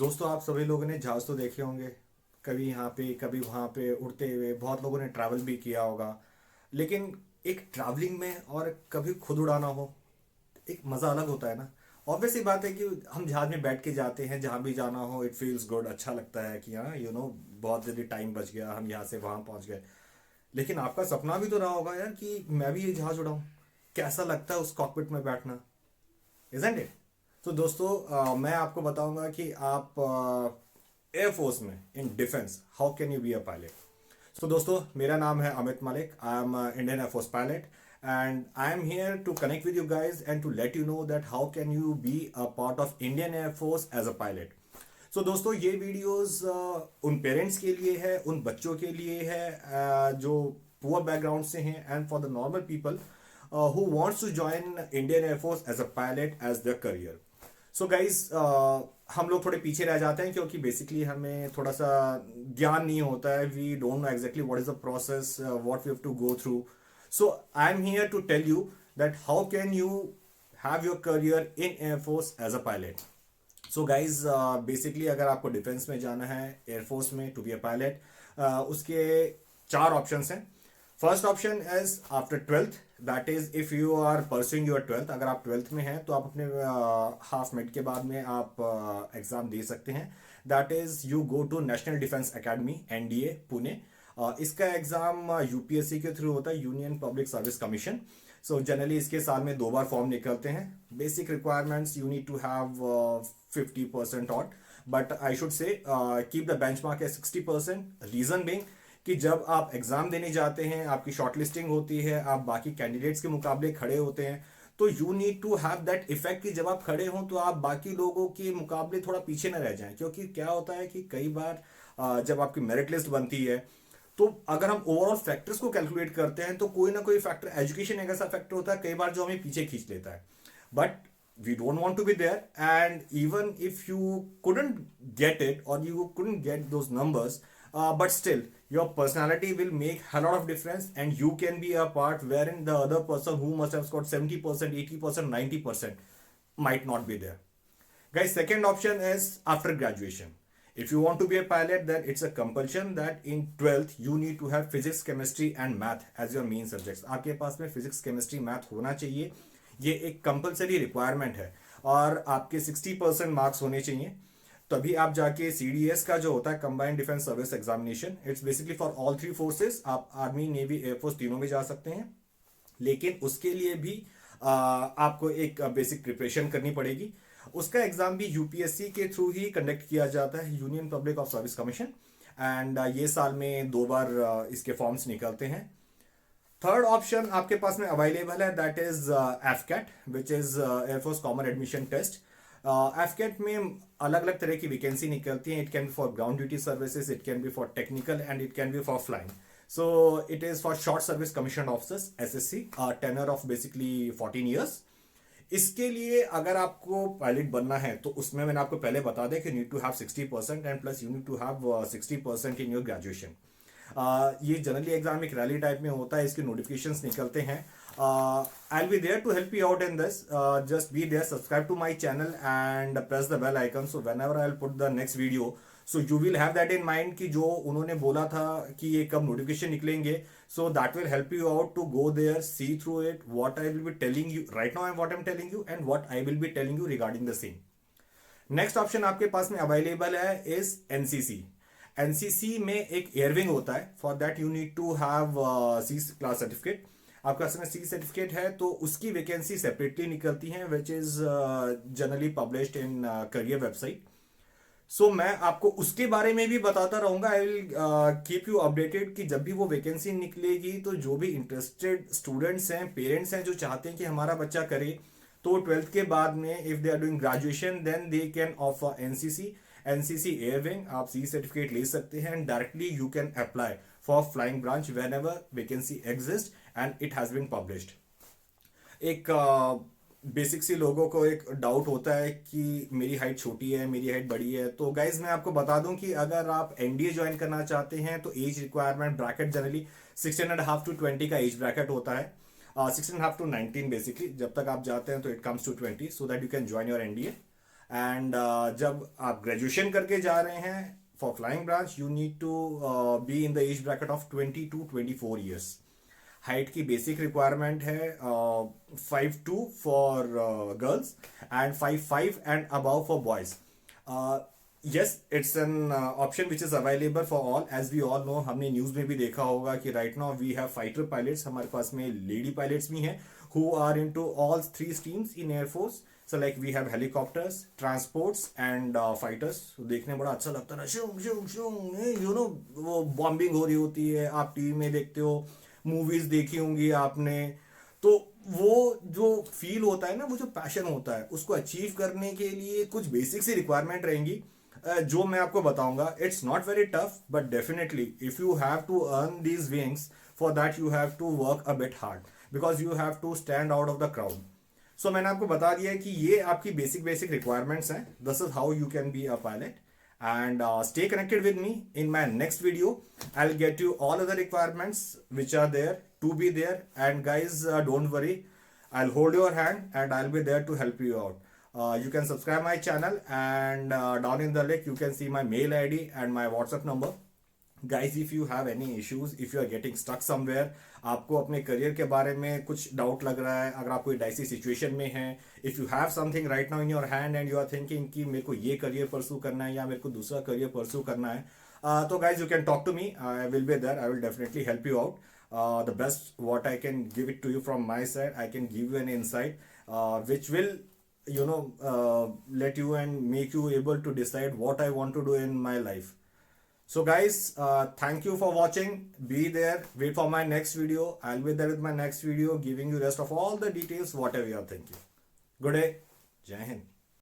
दोस्तों, आप सभी लोगों ने जहाज़ तो देखे होंगे। कभी यहाँ पे कभी वहाँ पे उड़ते हुए बहुत लोगों ने ट्रैवल भी किया होगा। लेकिन एक ट्रैवलिंग में और कभी खुद उड़ाना हो, एक मज़ा अलग होता है ना। ऑब्वियस सी बात है कि हम जहाज में बैठ के जाते हैं, जहाँ भी जाना हो इट फील्स गुड, अच्छा लगता है कि हाँ बहुत जल्दी टाइम बच गया, हम यहाँ से वहाँ पहुँच गए। लेकिन आपका सपना भी तो रहा होगा यार कि मैं भी ये जहाज उड़ाऊँ। कैसा लगता है उस कॉकपिट में बैठना, इजंट इट? तो दोस्तों, मैं आपको बताऊंगा कि आप एयरफोर्स में in defence how can you be a pilot. So दोस्तों, मेरा नाम है Amit Malik. I am Indian air force pilot and I am here to connect with you guys and to let you know that how can you be a part of Indian air force as a pilot. So दोस्तों, ये videos उन parents के लिए है, उन बच्चों के लिए है जो पुअर बैकग्राउंड से हैं, and for the normal people who wants to join Indian Air Force as a pilot as their career. So guys, हम लोग थोड़े पीछे रह जाते हैं क्योंकि बेसिकली हमें थोड़ा सा ज्ञान नहीं होता है। We don't know exactly what is the process, what we have to go through. So I am here to tell you that how can you have your career in air force as a pilot. So guys, basically अगर आपको defence में जाना है, air force में to be a pilot, उसके चार options हैं। First option is after twelfth, that is if you are pursuing your twelfth. अगर आप ट्वेल्थ में हैं तो आप अपने हाफ मिड के बाद में आप एग्जाम दे सकते हैं। That is you go to national defence academy, NDA Pune. इसका एग्जाम यूपीएससी के थ्रू होता है, union public service commission. So generally इसके साल में दो बार फॉर्म निकलते हैं। Basic requirements, you need to have 50% out, but I should say keep the benchmark at 60%। Reason being कि जब आप एग्जाम देने जाते हैं, आपकी शॉर्टलिस्टिंग होती है, आप बाकी कैंडिडेट्स के मुकाबले खड़े होते हैं, तो you need to have that effect कि जब आप खड़े हों तो आप बाकी लोगों के मुकाबले थोड़ा पीछे न रह जाएं। क्योंकि क्या होता है कि कई बार जब आपकी मेरिट लिस्ट बनती है, तो अगर हम ओवरऑल फैक्टर्स को कैलकुलेट करते हैं तो कोई ना कोई फैक्टर, एजुकेशन एक ऐसा फैक्टर होता है कई बार जो हमें पीछे खींच लेता है। But we don't want to be there, and even if you couldn't get it or you couldn't get those numbers, but still your personality will make a lot of difference and you can be a part wherein the other person who must have scored 70%, 80%, 90% might not be there. Guys, second option is after graduation. If you want to be a pilot, then it's a compulsion that in 12th you need to have physics, chemistry and math as your main subjects. आपके पास में physics, chemistry, math होना चाहिए। ये एक compulsory requirement है और आपके 60% मार्क्स होने चाहिए। तभी आप जाके CDS का जो होता है, combined defence service examination, it's basically for all three forces. आप आर्मी, नेवी, एयरफोर्स तीनों में जा सकते हैं। लेकिन उसके लिए भी आपको एक बेसिक प्रिपरेशन करनी पड़ेगी। उसका एग्जाम भी यूपीएससी के थ्रू ही कंडक्ट किया जाता है, union public of service commission. And ये साल में दो बार इसके फॉर्म्स निकलते हैं। थर्ड ऑप्शन आपके पास में अवेलेबल है, that is AFCAT, which is air force common admission test. AFCAT में अलग अलग तरह की वैकेंसी निकलती हैं। It can be for ground duty services, it can be for technical and it can be for flying. So it is for short service commission officers, SSC, tenure of basically 14 years. इसके लिए अगर आपको pilot बनना है तो उसमें मैंने आपको पहले बता दें कि need to have 60% and plus you need to have 60% in your graduation. ये जनरली एग्जाम एक रैली टाइप में होता है, इसके नोटिफिकेशंस निकलते हैं। I will be there to help you out in this. Just be there, subscribe to my channel and press the bell icon, so whenever I will put the next video, so you will have that in mind कि जो उन्होंने बोला था कि ये कब notification निकलेंगे। So that will help you out to go there, see through it, what I will be telling you right now and what I am telling you and what I will be telling you regarding the same. Next option आपके पास में available है is NCC. NCC में एक air wing होता है, for that you need to have C class certificate. आपका पास में सी सर्टिफिकेट है तो उसकी वैकेंसी सेपरेटली निकलती है, which is generally published in career website. So मैं आपको उसके बारे में भी बताता रहूंगा। I will keep you updated कि जब भी वो वैकेंसी निकलेगी तो जो भी इंटरेस्टेड स्टूडेंट्स हैं, पेरेंट्स हैं जो चाहते हैं कि हमारा बच्चा करे, तो ट्वेल्थ के बाद में if they are doing graduation then they can offer NCC, NCC air wing. आप सी सर्टिफिकेट ले सकते हैं and directly you can apply for flying branch whenever vacancy exist and it has been published. एक basic C लोगों को एक doubt होता है कि मेरी हाइट छोटी है, मेरी हाइट बड़ी है। तो गाइज मैं आपको बता दूं कि अगर आप एनडीए ज्वाइन करना चाहते हैं तो age requirement bracket generally 16.5 to 20 का एज ब्रैकेट होता है। 16.5 to 19 बेसिकली, जब तक आप जाते हैं तो it comes to 20 so that you can join your NDA. And जब आप ग्रेजुएशन करके जा रहे हैं for flying branch, you need to be in the age bracket of 20 to 24 years. Height की बेसिक रिक्वायरमेंट है 5'2" for girls and 5'5" and above for boys. Yes, it's an option which is available for all. As we all know, हमने news में भी देखा होगा कि right now we have fighter pilots. हमारे पास में लेडी पायलट्स भी हैं who are into all 3 streams in air force. So like we have helicopters, transports and fighters. देखने में बड़ा अच्छा लगता है ना, शूंग शूंग शूंग, यू नो, वो बॉम्बिंग हो रही होती है, आप टीवी में देखते हो, मूवीज देखी होंगी आपने. तो वो जो फील होता है ना, वो जो पैशन होता है, उसको अचीव करने के लिए कुछ बेसिक सी रिक्वायरमेंट रहेंगी जो मैं आपको बताऊंगा. It's not very tough, but definitely if you have to earn these wings, for that you have to work a bit hard, because you have to stand out of the crowd. So मैंने आपको बता दिया है कि ये आपकी basic basic requirements हैं. This is how you can be a pilot. And stay connected with me. In my next video I'll get you all other requirements which are there to be there. And guys, don't worry, I'll hold your hand and I'll be there to help you out. You can subscribe my channel, and down in the link you can see my mail ID and my WhatsApp number. Guys, if you have any issues, if you are getting stuck somewhere, आपको अपने career के बारे में कुछ doubt लग रहा है, अगर आप कोई डाइसी सिचुएशन में हैं, if you have something right now in your hand and you are thinking कि मेरे को ये करियर परस्यू करना है या मेरे को दूसरा करियर परस्यू करना है, तो guys you can talk to me. I will be there. I will definitely help you out. The best what I can give it to you from my side, I can give you an insight which will, you know, let you and make you able to decide what I want to do in my life. So guys, thank you for watching. Be there, wait for my next video. I'll be there with my next video, giving you rest of all the details whatever you are thinking. Good day. Jai Hind.